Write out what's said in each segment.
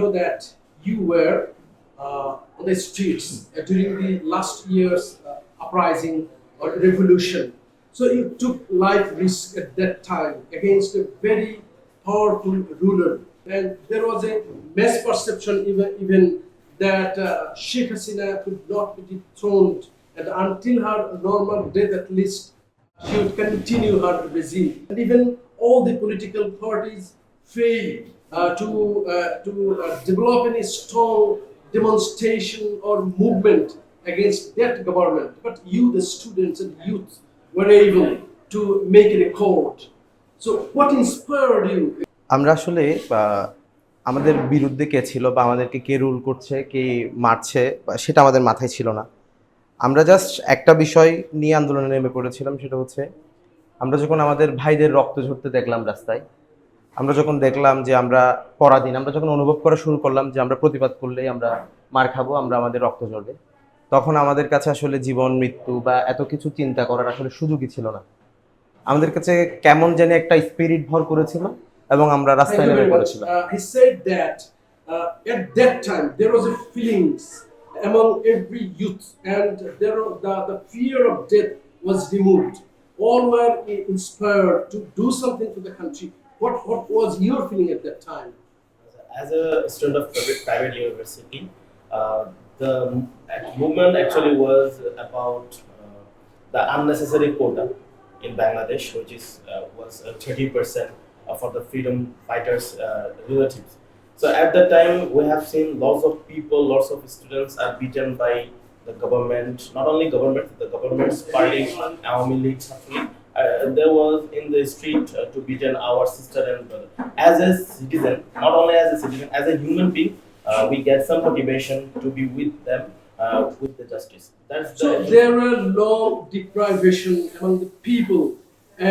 know that you were on the streets during the last year's uprising or revolution. So you took life risk at that time against a very powerful ruler, and there was a misperception even that Sheikh Hasina could not be dethroned, and until her normal death at least, she would continue her regime. And even all the political parties failed to develop any strong demonstration or movement against that government. But you, the students and youth, were able to make a record. So, what inspired you? আমরা আসলে আমাদের বিরুদ্ধে কে ছিল বা আমাদেরকে কে rule করছে, কে মারছে, সেটা আমাদের মাথায় ছিল না। আমরা জাস্ট একটা বিষয় নিয়ে আন্দোলনে নেমে পড়েছিলাম, সেটা হচ্ছে আমরা যখন আমাদের ভাইদের রক্ত ঝরতে দেখলাম রাস্তায়, আমরা যখন দেখলাম যে আমরা পরাধীন, আমরা যখন অনুভব করা শুরু করলাম যে আমরা প্রতিবাদ করলেই আমরা মার খাবো, আমাদের রক্ত ঝরবে, তখন আমাদের কাছে আসলে জীবন মৃত্যু বা এত কিছু চিন্তা করার আসলে সুযোগই ছিল না। আমাদের কাছে কেমন জানি একটা স্পিরিট ভর করেছিল এবং আমরা রাস্তায় নেমে পড়েছিলাম। He said that at that time there was a feelings among every youth, and the fear of death was removed. All were inspired to do something for the country. What was your feeling at that time? As a student of private university, the movement actually was about the unnecessary quota in Bangladesh, which was 30% for the freedom fighters' relatives. So at that time, we have seen lots of people, lots of students are beaten by the government. Not only government, the government's party, Awami League, there was in the street to beaten our sister and brother. As a citizen, not only as a citizen, as a human being, we get some motivation to be with them, with the justice. So there were long deprivation among the people,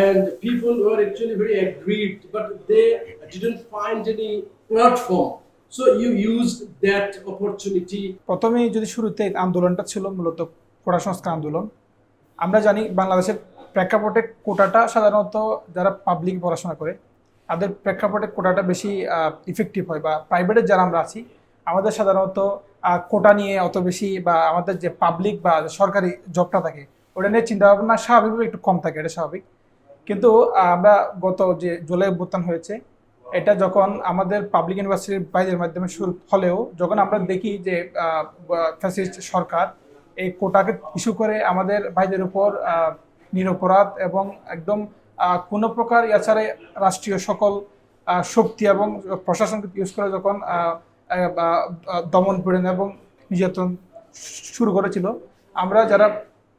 and people were actually very aggrieved, but they didn't find any platform. So you used that opportunity. প্রথমেই যদি শুরুতে আন্দোলনটা ছিল মূলত কোটা সংস্কার আন্দোলন। আমরা জানি বাংলাদেশের প্রেক্ষাপটে কোটাটা সাধারণত যারা পাবলিক পড়াশোনা করে তাদের প্রেক্ষাপটে কোটাটা বেশি ইফেক্টিভ হয়, বা প্রাইভেটের যারা আমরা আছি আমাদের সাধারণত কোটা নিয়ে অত বেশি, বা আমাদের যে পাবলিক বা সরকারি জবটা থাকে ওটা নিয়ে চিন্তাভাবনা স্বাভাবিকভাবে একটু কম থাকে, এটা স্বাভাবিক। কিন্তু আমরা গত যে জুলাই অভ্যুত্থান হয়েছে, এটা যখন আমাদের পাবলিক ইউনিভার্সিটির বাইরের মাধ্যমে শুরু হলেও যখন আমরা দেখি যে ফ্যাসিস্ট সরকার এই কোটাকে ইস্যু করে আমাদের ভাইদের উপর নিরপরাধ এবং একদম কোনো প্রকার এছাড়া রাষ্ট্রীয় সকল শক্তি এবং প্রশাসনকে ইউজ করে যখন দমন পীড়ন এবং নির্যাতন শুরু করেছিল, আমরা যারা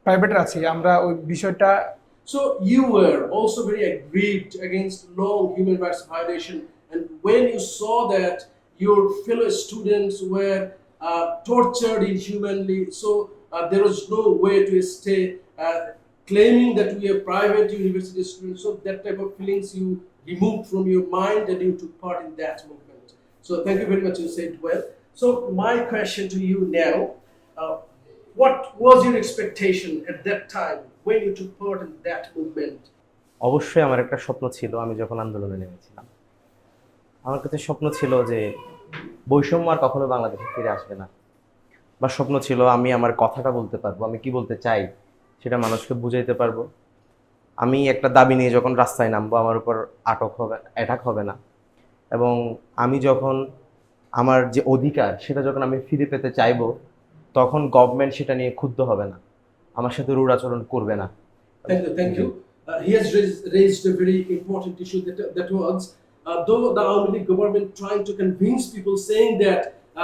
প্রাইভেটের আছি আমরা ওই বিষয়টা। So you were also very aggrieved against long human rights violation, and when you saw that your fellow students were tortured inhumanly, so there was no way to stay claiming that we are private university students. So that type of feelings you removed from your mind and you took part in that movement. So thank you very much, you said well. So my question to you now, what was your expectation at that time when you took part in that movement? অবশ্যই আমার একটা স্বপ্ন ছিল, আমি যখন আন্দোলনে নেমেছিলাম আমার কাছে স্বপ্ন ছিল যে বৈষম্য আর কখনো বাংলাদেশে ফিরে আসবে না, বা স্বপ্ন ছিল আমি আমার কথাটা বলতে পারবো, আমি কি বলতে চাই সেটা মানুষকে বুঝাইতে পারবো। আমি একটা দাবি নিয়ে যখন রাস্তায় নামবো আমার উপর অ্যাটাক হবে না, এবং আমি যখন আমার যে অধিকার সেটা যখন আমি ফিরে পেতে চাইবো তখন গভর্নমেন্ট সেটা নিয়ে ক্ষুব্ধ হবে না, আমার সাথে রূঢ় আচরণ করবে না। Thank you. He has raised a very important issue that was, though the Awami League government trying to convince people saying that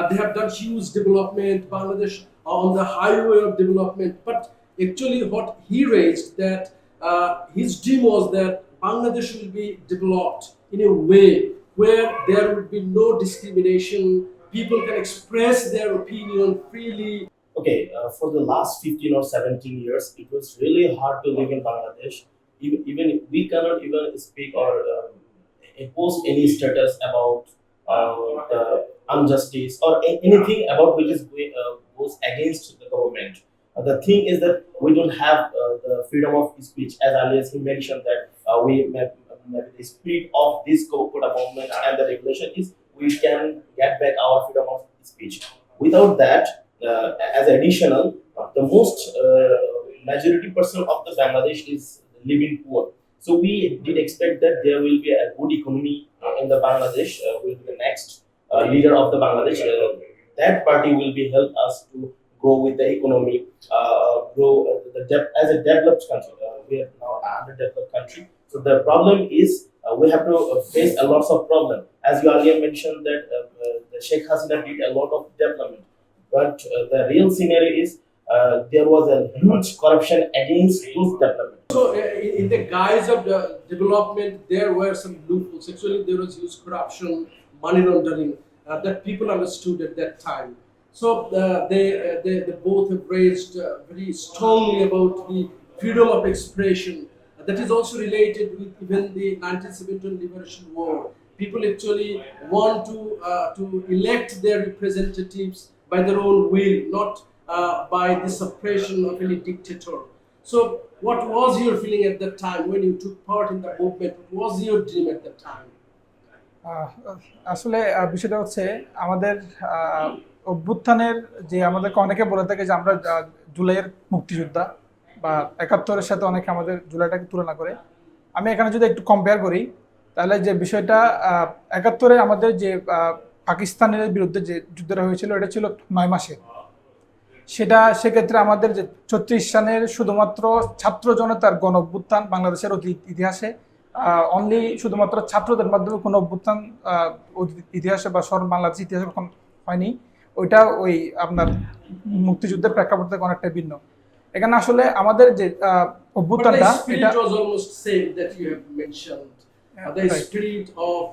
they have done huge development, Bangladesh on the highway of development, but actually what he raised that his dream was that Bangladesh will be developed in a way where there will be no discrimination, people can express their opinion freely. Okay, for the last 15 or 17 years, it was really hard to live in Bangladesh. Even we cannot even speak or impose any status about the injustice or anything about which is goes against the government. The thing is that we don't have the freedom of speech, as earlier he mentioned that the spirit of this quota movement and the regulation is we can get back our freedom of speech. Without that, as additional, the most majority percent of the Bangladesh is living poor. So we did expect that there will be a good economy in the Bangladesh, will be the next leader of the Bangladesh. That party will be help us to grow with the economy, grow as a developed country. We are now an underdeveloped country. So the problem is we have to face a lot of problem. As you earlier mentioned that the Sheikh Hasina did a lot of development, but the real scenario is there was a huge corruption against those development. So, in the guise of the development, there were some loopholes. Actually, there was huge corruption, money laundering that people understood at that time. So, they both have raised very strongly about the freedom of expression. That is also related with even the 1971 Liberation War. People actually want to elect their representatives by their own will, not by the suppression of any dictator. So, what was your feeling at that time when you took part in the movement? What was your dream at that time? আসলে বিষয়টা হচ্ছে আমাদের অভ্যুত্থানের যে আমাদেরকে অনেকে বলে থাকে যে আমরা জুলাইয়ের মুক্তিযোদ্ধা বা ৭১-এর সাথে অনেকে আমাদের জুলাইটাকে তুলনা করে। আমি এখানে যদি একটু কম্পেয়ার করি তাহলে যে বিষয়টা ৭১-এ আমাদের যে পাকিস্তানের বিরুদ্ধে যে যুদ্ধটা হয়েছিল এটা ছিল ৯ মাসের। সেক্ষেত্রে আমাদের যে ৩৬ সনের শুধুমাত্র ছাত্র জনতার গণ অভ্যুত্থান বাংলাদেশের ইতিহাসে অনলি শুধুমাত্র ছাত্রদের মাধ্যমে কোনো অভ্যুত্থান ইতিহাসে বা বাংলাদেশের ইতিহাসে কখন হয়নি। ওইটা ওই আপনার মুক্তিযুদ্ধের প্রেক্ষাপট থেকে অনেকটা ভিন্ন। এখানে আসলে আমাদের যে অভ্যুত্থানটা এটা was almost same that you have mentioned. The spirit of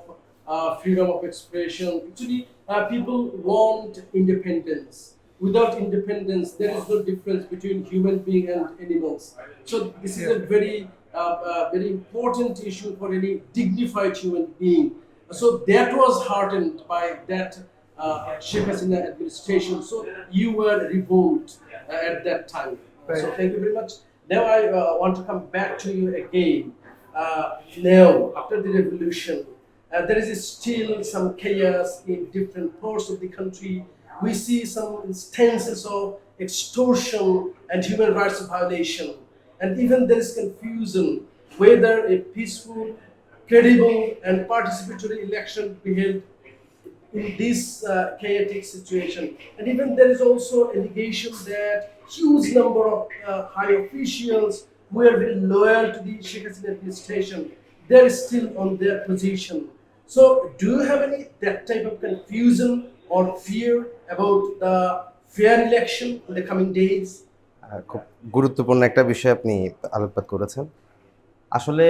freedom of expression. Actually, people want independence. Without independence, there is no difference between human being and animals. So this is a very important issue for any dignified human being. So that was heartened by that Sheikh Hasina administration. So you were revolt at that time. Right. So thank you very much. Now I want to come back to you again. Now, after the revolution, there is still some chaos in different parts of the country. We see some instances of extortion and human rights violation. And even there is confusion whether a peaceful, credible and participatory election be held in this chaotic situation. And even there is also allegation that huge number of high officials who are very loyal to the Sheikh Hasina administration, they are still on their position. So do you have any that type of confusion or fear about the fair election in the coming days? খুব গুরুত্বপূর্ণ একটা বিষয় আপনি আলোকপাত করেছেন। আসলে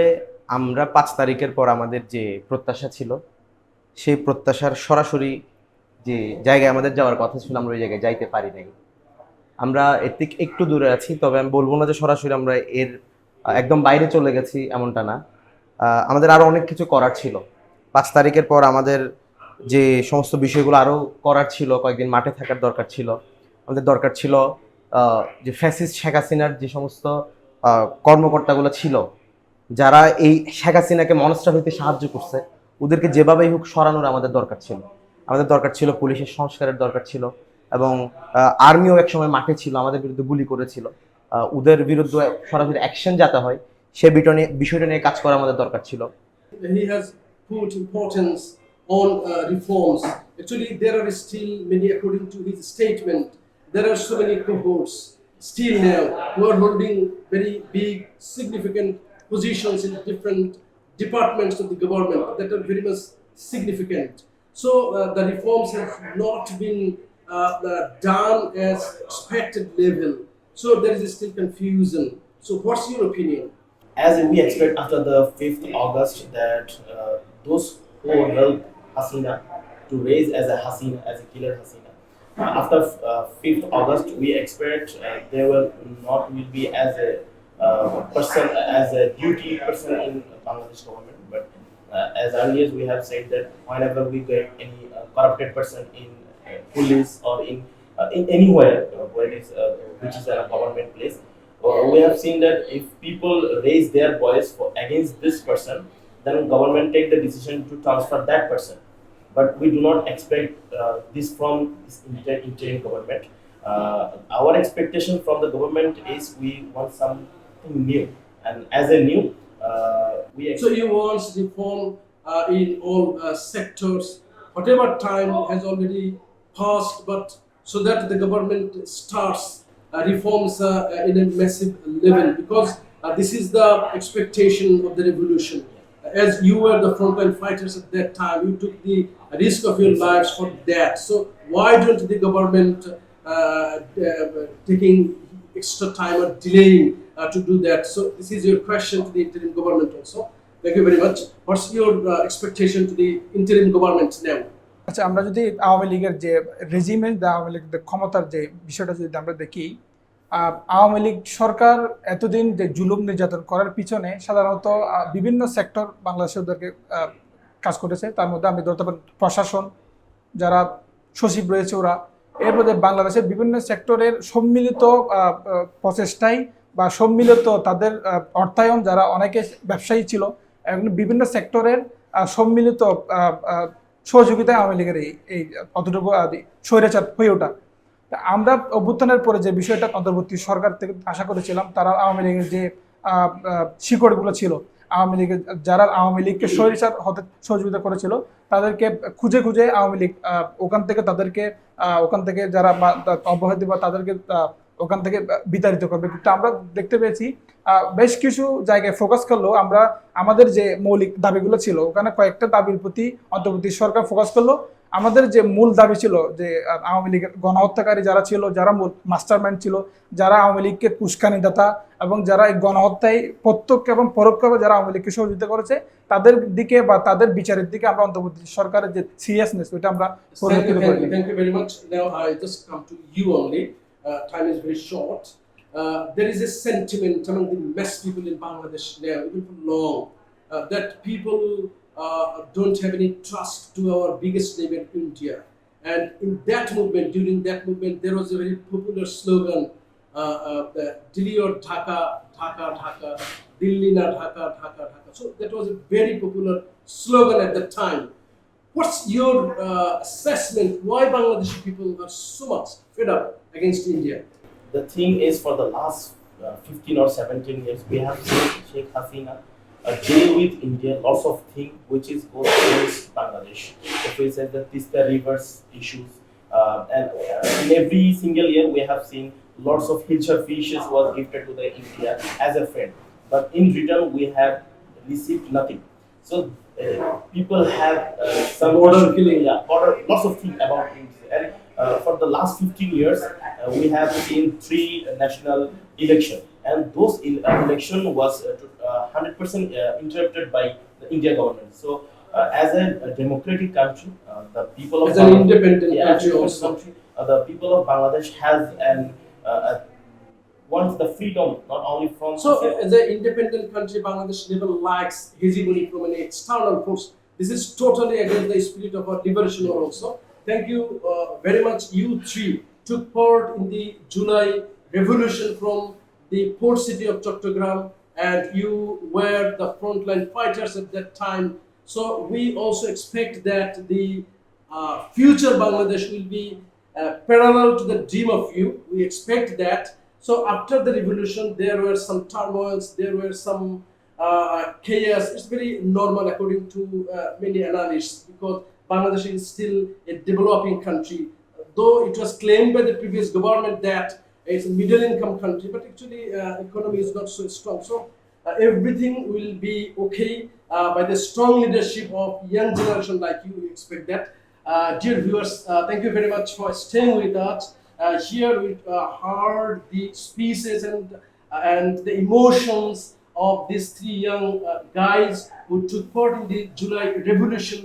আমরা ৫ তারিখের পর আমাদের যে প্রত্যাশা ছিল সেই প্রত্যাশার সরাসরি যে জায়গায় আমাদের যাওয়ার কথা ছিল আমরা ওই জায়গায় যাইতে পারি নাই। আমরা এর থেকে একটু দূরে আছি, তবে আমি বলবো না যে সরাসরি আমরা এর একদম বাইরে চলে গেছি এমনটা না। আমাদের আরও অনেক কিছু করার ছিল। ৫ তারিখের পর আমাদের যে সমস্ত বিষয়গুলো আরও করার ছিল, কয়েকদিন মাঠে থাকার দরকার ছিল। আমাদের দরকার ছিল যে ফ্যাসিস্ট শেখ হাসিনার যে সমস্ত কর্মকর্তাগুলো ছিল যারা এই শেখ হাসিনাকে মনস্টার হইতে সাহায্য করছে, ওদেরকে যেভাবেই হোক সরানোর আমাদের দরকার ছিল। আমাদের দরকার ছিল পুলিশের সংস্কারের দরকার ছিল, এবং আর্মিও একসময় মাঠে ছিল, আমাদের বিরুদ্ধে গুলি করেছিল। ওদের বিরুদ্ধে সরাসরি অ্যাকশন যাতে হয় সে বিষয়টা নিয়ে কাজ করা আমাদের দরকার ছিল। He has put importance on reforms. Actually, there are still many, according to his statement, there are so many cohorts still now who are holding very big, significant positions in different departments of the government that are very much significant. So the reforms have not been done as expected level. So there is still confusion. So what's your opinion? As we expect after the 5th August that those who helped Hasina to raise as a Hasina, as a killer Hasina, after 5th August we expect they will be as a person, as a duty person in Bangladesh government. But as earlier we have said that whenever we get any corrupted person in police or in anywhere where it is which is a government place, we have seen that if people raise their voice against this person, then government take the decision to transfer that person. but we do not expect this from this interim government. Our expectation from the government is we want something new, and as a new, we So you want reform in all sectors, whatever time has already passed, but so that the government starts reforms in a massive level, because this is the expectation of the revolution. As you were the frontline fighters at that time, you took the risk of your lives for that. So why don't the government taking extra time or delaying to do that? So this is your question to the interim government also. Thank you very much. What's your expectation to the interim government now? আচ্ছা, আমরা যদি আওয়ামী লীগের যে রেজিমের আওয়ামী লীগের ক্ষমতার যে বিষয়টা যদি আমরা দেখি, আওয়ামী লীগ সরকার এতদিন যে জুলুম নির্যাতন করার পিছনে সাধারণত বিভিন্ন সেক্টর বাংলাদেশের ওদেরকে কাজ করেছে। তার মধ্যে আমি ধরতে পারি প্রশাসন, যারা সচিব রয়েছে ওরা, এর মধ্যে বাংলাদেশের বিভিন্ন সেক্টরের সম্মিলিত প্রচেষ্টাই বা সম্মিলিত তাদের অর্থায়ন, যারা অনেকে ব্যবসায়ী ছিল, বিভিন্ন সেক্টরের সম্মিলিত সহযোগিতায় আওয়ামী লীগের এই অতটুকু স্বৈরাচার হয়ে ওঠা। আমরা অভ্যুত্থানের পরে যে বিষয়টা অন্তর্বর্তী সরকার থেকে আশা করেছিলাম, তারা আওয়ামী লীগের যে শিকড়গুলো ছিল, আওয়ামী লীগের যারা আওয়ামী লীগকে স্বৈরাচার হতে সহযোগিতা করেছিল, তাদেরকে খুঁজে খুঁজে আওয়ামী লীগ ওখান থেকে যারা অব্যাহতি বা তাদেরকে ওখান থেকে বিতাড়িত করবে। কিন্তু আমরা দেখতে পেয়েছি বেশ কিছু জায়গায় ফোকাস করলেও আমরা আমাদের যে মৌলিক দাবিগুলো ছিল, ওখানে কয়েকটা দাবির প্রতি অন্তর্বর্তী সরকার ফোকাস করলো। আমাদের যে মূল দাবি ছিল যে আওয়ামী লীগের গণহত্যাকারী যারা ছিল, যারা মূল মাস্টারমাইন্ড ছিল, যারা আওয়ামী লীগকে উস্কানিদাতা এবং যারা এই গণহত্যায় প্রত্যক্ষ এবং পরোক্ষভাবে যারা আওয়ামী লীগকে সহযোগিতা করেছে, তাদের দিকে বা তাদের বিচারের দিকে আমরা অন্তর্বর্তী সরকারের যে সিরিয়াসনেস, ওইটা আমরা পরিলক্ষিত করি। Thank you very much. Now I just come to you only. Time is very short. There is a sentiment among the mass people in Bangladesh now, even for long, that people don't have any trust to our biggest neighbor, India. And in that movement, during that movement, there was a very popular slogan, Delhi or Dhaka, Dhaka, Dhaka, Delhi na Dhaka, Dhaka, Dhaka. So that was a very popular slogan at that time. What's your assessment? Why Bangladeshi people are so much fed up against India? The thing is, for the last 15 or 17 years, we have seen Sheikh Hasina deal with India lots of things which is goes against Bangladesh. If we say the Tista Rivers issues, and in every single year we have seen lots of Hilchar fishes was gifted to the India as a friend, but in return we have received nothing. So people have some border killing, lots of things about India. And for the last 15 years, we have seen 3 national elections, and those election was 100% interrupted by the India government. So, as a democratic country, the people of as an independent country also, the people of Bangladesh has wants the freedom not only from. So, as an independent country, Bangladesh never likes hegemony from an external force. This is totally against the spirit of our liberation also. Thank you very much. You three took part in the July revolution from the port city of Chattogram, and you were the frontline fighters at that time. So we also expect that the future Bangladesh will be parallel to the dream of you. We expect that. So after the revolution, there were some turmoils, there were some chaos. It's very normal according to many analysts, because Bangladesh is still a developing country. Though it was claimed by the previous government that it's a middle income country, but actually economy is not so strong. So everything will be okay by the strong leadership of young generation like you. We expect that. Dear viewers, thank you very much for staying with us. Here we heard the speeches and the emotions of these 3 young guys who took part in the July revolution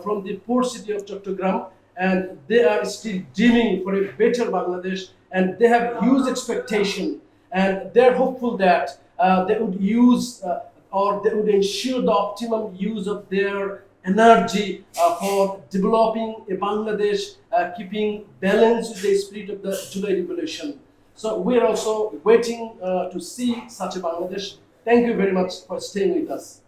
from the port city of Chattogram, and they are still dreaming for a better Bangladesh, and they have huge expectation, and they're hopeful that they would use or they would ensure the optimum use of their energy for developing a Bangladesh, keeping balance with the spirit of the July revolution. So we're also waiting to see such a Bangladesh. Thank you very much for staying with us.